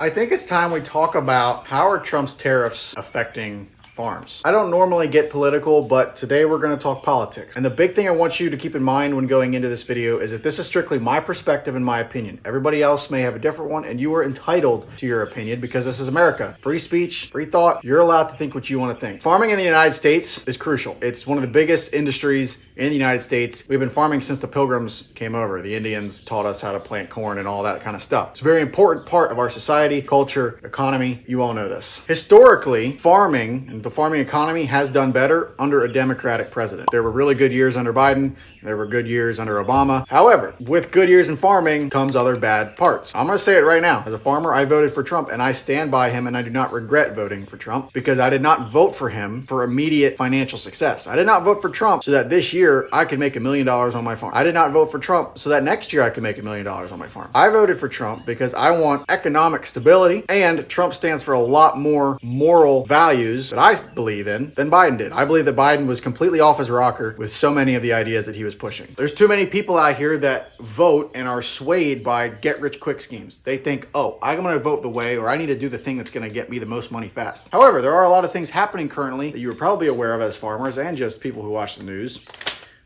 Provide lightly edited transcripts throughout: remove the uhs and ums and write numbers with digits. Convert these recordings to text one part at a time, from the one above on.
I think it's time we talk about how are Trump's tariffs affecting farms. I don't normally get political, but today we're going to talk politics. And the big thing I want you to keep in mind when going into this video is that this is strictly my perspective and my opinion. Everybody else may have a different one, and you are entitled to your opinion because this is America. Free speech, free thought, you're allowed to think what you want to think. Farming in the United States is crucial. It's one of the biggest industries in the United States. We've been farming since the Pilgrims came over. The Indians taught us how to plant corn and all that kind of stuff. It's a very important part of our society, culture, economy. You all know this. Historically, farming and the farming economy has done better under a Democratic president. There were really good years under Biden. There were good years under Obama. However, with good years in farming comes other bad parts. I'm going to say it right now. As a farmer, I voted for Trump and I stand by him, and I do not regret voting for Trump because I did not vote for him for immediate financial success. I did not vote for Trump so that this year I could make $1 million on my farm. I did not vote for Trump so that next year I could make $1 million on my farm. I voted for Trump because I want economic stability, and Trump stands for a lot more moral values that I believe in than Biden did. I believe that Biden was completely off his rocker with so many of the ideas that he was pushing. There's too many people out here that vote and are swayed by get-rich-quick schemes. They think, oh, I'm going to vote the way, or I need to do the thing that's going to get me the most money fast. However, there are a lot of things happening currently that you are probably aware of as farmers and just people who watch the news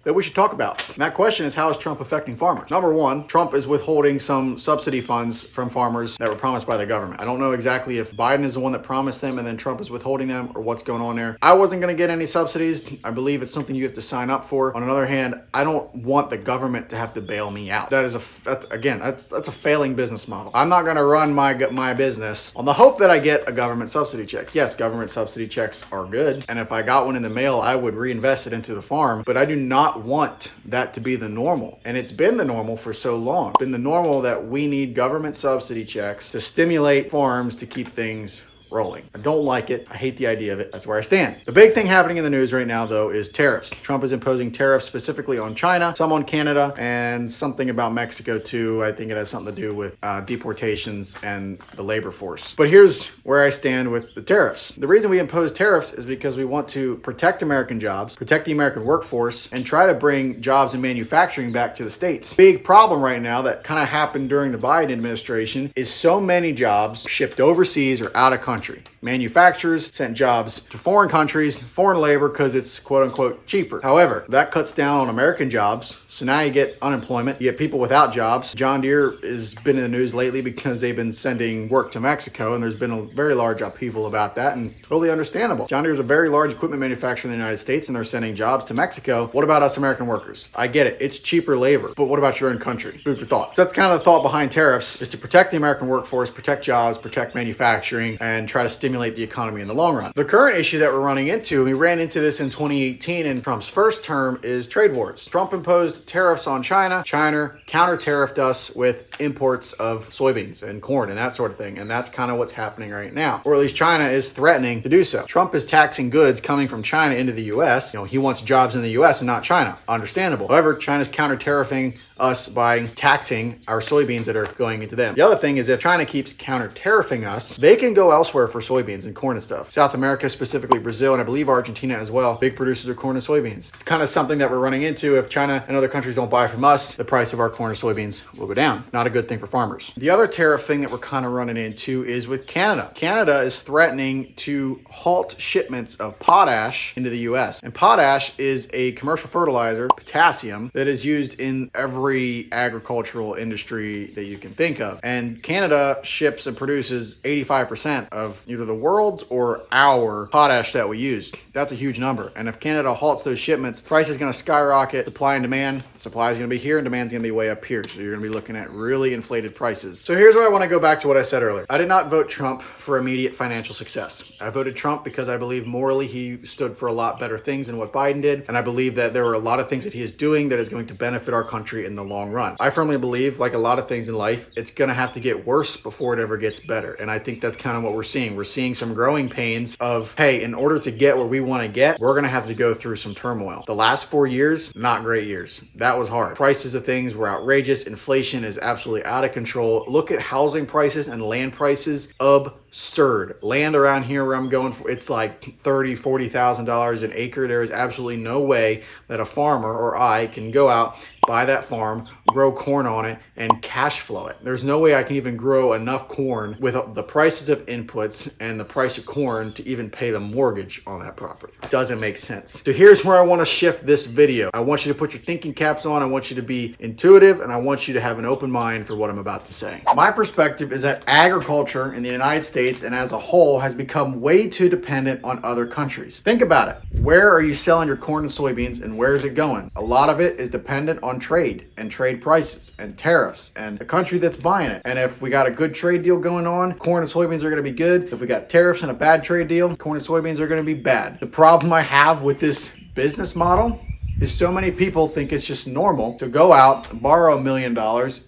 that we should talk about. And that question is, how is Trump affecting farmers? Number one, Trump is withholding some subsidy funds from farmers that were promised by the government. I don't know exactly if Biden is the one that promised them and then Trump is withholding them, or what's going on there. I wasn't gonna get any subsidies. I believe it's something you have to sign up for. On another hand, I don't want the government to have to bail me out. That's a failing business model. I'm not gonna run my business on the hope that I get a government subsidy check. Yes, government subsidy checks are good. And if I got one in the mail, I would reinvest it into the farm, but I do not want that to be the normal. And it's been the normal for so long. It's been the normal that we need government subsidy checks to stimulate farms to keep things rolling. I don't like it. I hate the idea of it. That's where I stand. The big thing happening in the news right now, though, is tariffs. Trump is imposing tariffs specifically on China, some on Canada, and something about Mexico too. I think it has something to do with deportations and the labor force. But here's where I stand with the tariffs. The reason we impose tariffs is because we want to protect American jobs, protect the American workforce, and try to bring jobs and manufacturing back to the States. Big problem right now that kind of happened during the Biden administration is so many jobs shipped overseas or out of country. Manufacturers sent jobs to foreign countries, foreign labor, because it's quote unquote cheaper. However, that cuts down on American jobs. So now you get unemployment, you get people without jobs. John Deere has been in the news lately because they've been sending work to Mexico, and there's been a very large upheaval about that, and totally understandable. John Deere is a very large equipment manufacturer in the United States, and they're sending jobs to Mexico. What about us American workers? I get it, it's cheaper labor, but what about your own country? Food for thought. So that's kind of the thought behind tariffs, is to protect the American workforce, protect jobs, protect manufacturing, and try to stimulate the economy in the long run. The current issue that we're running into, and we ran into this in 2018 in Trump's first term, is trade wars. Trump imposed tariffs on China. China counter-tariffed us with imports of soybeans and corn and that sort of thing. And that's kind of what's happening right now. Or at least China is threatening to do so. Trump is taxing goods coming from China into the US. He wants jobs in the US and not China. Understandable. However, China's counter-tariffing us by taxing our soybeans that are going into them. The other thing is, if China keeps counter-tariffing us, they can go elsewhere for soybeans and corn and stuff. South America, specifically Brazil, and I believe Argentina as well, big producers of corn and soybeans. It's kind of something that we're running into. If China and other countries don't buy from us, the price of our corn and soybeans will go down. Not a good thing for farmers. The other tariff thing that we're kind of running into is with Canada. Canada is threatening to halt shipments of potash into the US. And potash is a commercial fertilizer, potassium, that is used in every agricultural industry that you can think of. And Canada ships and produces 85% of either the world's or our potash that we use. That's a huge number. And if Canada halts those shipments, price is going to skyrocket. Supply and demand. Supply is going to be here and demand is going to be way up here. So you're going to be looking at really inflated prices. So here's where I want to go back to what I said earlier. I did not vote Trump for immediate financial success. I voted Trump because I believe morally he stood for a lot better things than what Biden did. And I believe that there are a lot of things that he is doing that is going to benefit our country in the long run. I firmly believe, like a lot of things in life, it's going to have to get worse before it ever gets better. And I think that's kind of what we're seeing. We're seeing some growing pains of, hey, in order to get where we want to get, we're going to have to go through some turmoil. The last 4 years, not great years. That was hard. Prices of things were outrageous. Inflation is absolutely out of control. Look at housing prices and land prices. Absurd. Land around here where I'm going for, it's like $30,000, $40,000 an acre. There is absolutely no way that a farmer or I can go out, buy that farm, grow corn on it and cash flow it. There's no way I can even grow enough corn with the prices of inputs and the price of corn to even pay the mortgage on that property. It doesn't make sense. So here's where I want to shift this video. I want you to put your thinking caps on. I want you to be intuitive, and I want you to have an open mind for what I'm about to say. My perspective is that agriculture in the United States and as a whole has become way too dependent on other countries. Think about it. Where are you selling your corn and soybeans, and where is it going? A lot of it is dependent on trade and trade prices and tariffs and the country that's buying it. And if we got a good trade deal going on, corn and soybeans are going to be good. If we got tariffs and a bad trade deal, corn and soybeans are going to be bad. The problem I have with this business model is so many people think it's just normal to go out and borrow $1 million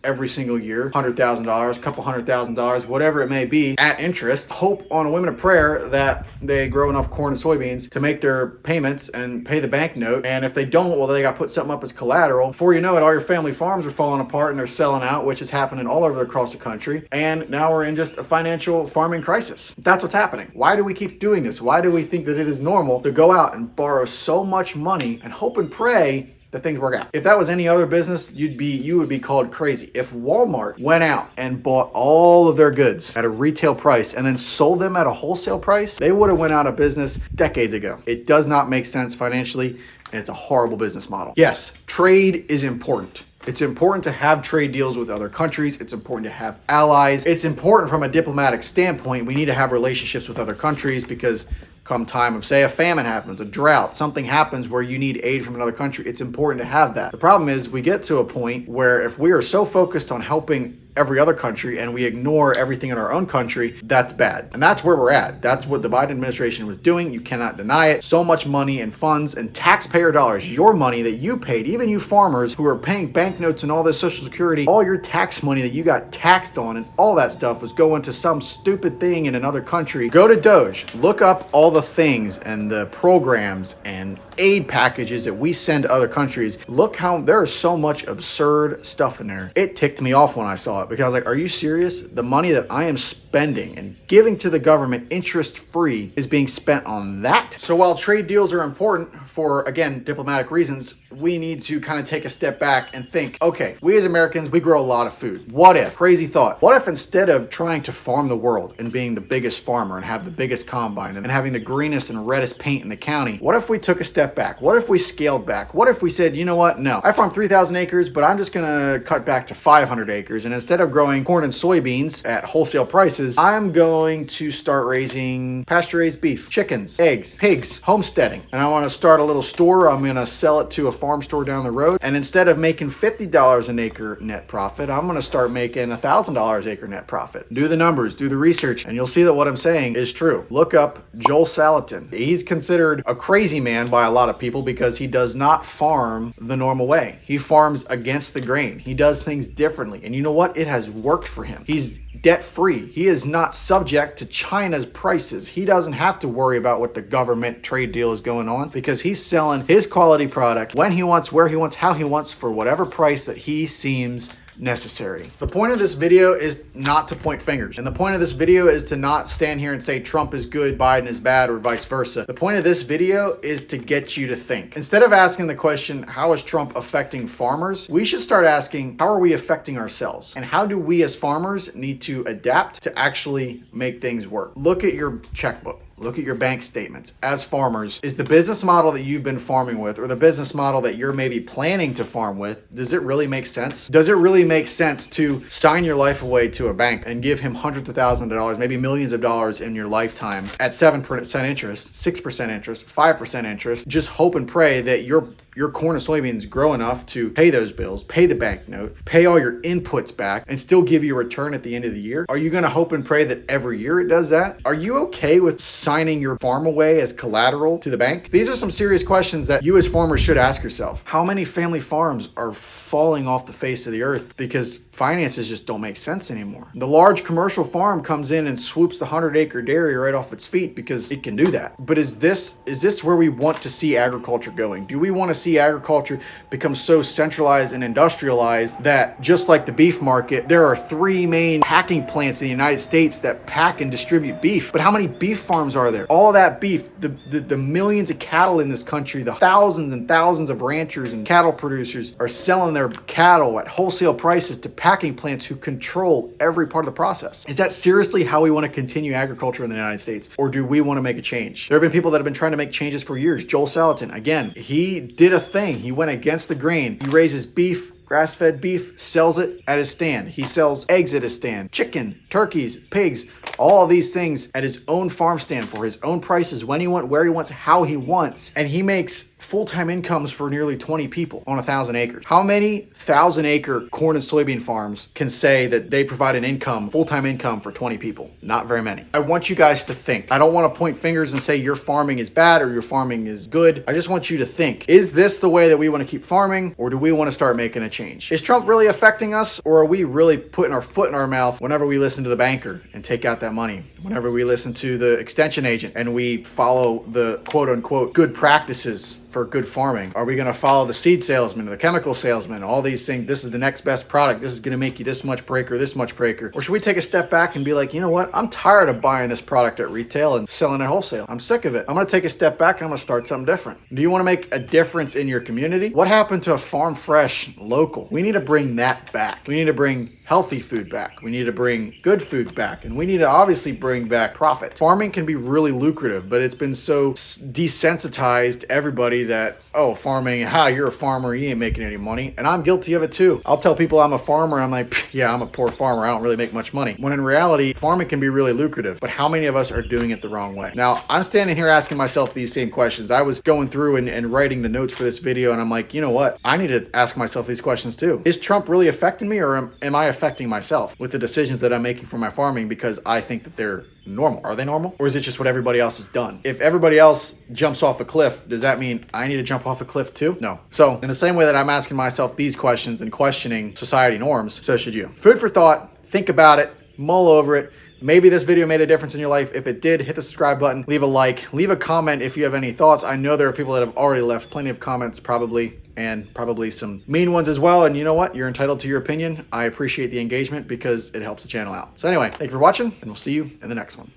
every single year, $100,000, couple $100,000, whatever it may be, at interest, hope on a whim and a prayer that they grow enough corn and soybeans to make their payments and pay the bank note. And if they don't, well, they got to put something up as collateral. Before you know it, all your family farms are falling apart and they're selling out, which is happening all over across the country. And now we're in just a financial farming crisis. That's what's happening. Why do we keep doing this? Why do we think that it is normal to go out and borrow so much money and hope and pray that things work out? If that was any other business, you would be called crazy. If Walmart went out and bought all of their goods at a retail price and then sold them at a wholesale price, they would have went out of business decades ago. It does not make sense financially, and it's a horrible business model. Yes, trade is important. It's important to have trade deals with other countries. It's important to have allies. It's important from a diplomatic standpoint. We need to have relationships with other countries because come time of, say, a famine happens, a drought, something happens where you need aid from another country, it's important to have that. The problem is we get to a point where if we are so focused on helping every other country and we ignore everything in our own country, that's bad. And that's where we're at. That's what the Biden administration was doing. You cannot deny it. So much money and funds and taxpayer dollars, your money that you paid, even you farmers who are paying banknotes and all this Social Security, all your tax money that you got taxed on and all that stuff was going to some stupid thing in another country. Go to Doge, look up all the things and the programs and aid packages that we send to other countries. Look how there is so much absurd stuff in there. It ticked me off when I saw it because I was like, are you serious? The money that I am spending and giving to the government interest free is being spent on that? So while trade deals are important for, again, diplomatic reasons, we need to kind of take a step back and think, okay, we as Americans, we grow a lot of food. What if, crazy thought, what if instead of trying to farm the world and being the biggest farmer and have the biggest combine and having the greenest and reddest paint in the county, what if we took a step back? What if we scaled back? What if we said, you know what? No, I farm 3,000 acres, but I'm just going to cut back to 500 acres. And instead of growing corn and soybeans at wholesale prices, I'm going to start raising pasture-raised beef, chickens, eggs, pigs, homesteading. And I want to start a little store. I'm going to sell it to a farm store down the road. And instead of making $50 an acre net profit, I'm going to start making $1,000 acre net profit. Do the numbers, do the research, and you'll see that what I'm saying is true. Look up Joel Salatin. He's considered a crazy man by a lot of people because he does not farm the normal way. He farms against the grain. He does things differently. And you know what? It has worked for him. He's debt-free. He is not subject to China's prices. He doesn't have to worry about what the government trade deal is going on because he's selling his quality product when he wants, where he wants, how he wants, for whatever price that he seems necessary. The point of this video is not to point fingers. And the point of this video is to not stand here and say Trump is good, Biden is bad, or vice versa. The point of this video is to get you to think. Instead of asking the question, how is Trump affecting farmers? We should start asking, how are we affecting ourselves? And how do we as farmers need to adapt to actually make things work? Look at your checkbook. Look at your bank statements. As farmers, is the business model that you've been farming with or the business model that you're maybe planning to farm with, does it really make sense? Does it really make sense to sign your life away to a bank and give him hundreds of thousands of dollars, maybe millions of dollars in your lifetime at 7% interest, 6% interest, 5% interest, just hope and pray that your corn and soybeans grow enough to pay those bills, pay the bank note, pay all your inputs back, and still give you a return at the end of the year? Are you going to hope and pray that every year it does that? Are you okay with signing your farm away as collateral to the bank? These are some serious questions that you as farmers should ask yourself. How many family farms are falling off the face of the earth because finances just don't make sense anymore. The large commercial farm comes in and swoops the 100-acre dairy right off its feet because it can do that. But is this where we want to see agriculture going? Do we want to see agriculture become so centralized and industrialized that just like the beef market, there are 3 main packing plants in the United States that pack and distribute beef? But how many beef farms are there? All that beef, the millions of cattle in this country, the thousands and thousands of ranchers and cattle producers are selling their cattle at wholesale prices to packing plants who control every part of the process. Is that seriously how we want to continue agriculture in the United States? Or do we want to make a change? There have been people that have been trying to make changes for years. Joel Salatin, again, he did a thing. He went against the grain. He raises beef, grass-fed beef, sells it at his stand. He sells eggs at his stand, chicken, turkeys, pigs, all of these things at his own farm stand for his own prices, when he wants, where he wants, how he wants. And he makes full-time incomes for nearly 20 people on 1,000 acres. How many 1,000-acre corn and soybean farms can say that they provide an income, full-time income for 20 people? Not very many. I want you guys to think. I don't want to point fingers and say your farming is bad or your farming is good. I just want you to think. Is this the way that we want to keep farming, or do we want to start making a change? Is Trump really affecting us, or are we really putting our foot in our mouth whenever we listen to the banker and take out that money? Whenever we listen to the extension agent and we follow the quote-unquote good practices for good farming? Are we going to follow the seed salesman, the chemical salesman, all these things? This is the next best product. This is going to make you this much per acre, this much per acre. Or should we take a step back and be like, you know what? I'm tired of buying this product at retail and selling it wholesale. I'm sick of it. I'm going to take a step back and I'm going to start something different. Do you want to make a difference in your community? What happened to a farm fresh local? We need to bring that back. We need to bring healthy food back. We need to bring good food back. And we need to obviously bring back profit. Farming can be really lucrative, but it's been so desensitized to everybody that, oh, farming, you're a farmer, you ain't making any money. And I'm guilty of it too. I'll tell people I'm a farmer, I'm like, yeah, I'm a poor farmer, I don't really make much money. When in reality, farming can be really lucrative, but how many of us are doing it the wrong way? Now, I'm standing here asking myself these same questions. I was going through and writing the notes for this video, and I'm like, you know what? I need to ask myself these questions too. Is Trump really affecting me, or am I affecting myself with the decisions that I'm making for my farming because I think that they're normal? Are they normal? Or is it just what everybody else has done? If everybody else jumps off a cliff, does that mean I need to jump off a cliff too? No. So in the same way that I'm asking myself these questions and questioning society norms, so should you. Food for thought. Think about it. Mull over it. Maybe this video made a difference in your life. If it did, hit the subscribe button, leave a like, leave a comment if you have any thoughts. I know there are people that have already left plenty of comments probably, and probably some mean ones as well. And you know what? You're entitled to your opinion. I appreciate the engagement because it helps the channel out. So anyway, thank you for watching, and we'll see you in the next one.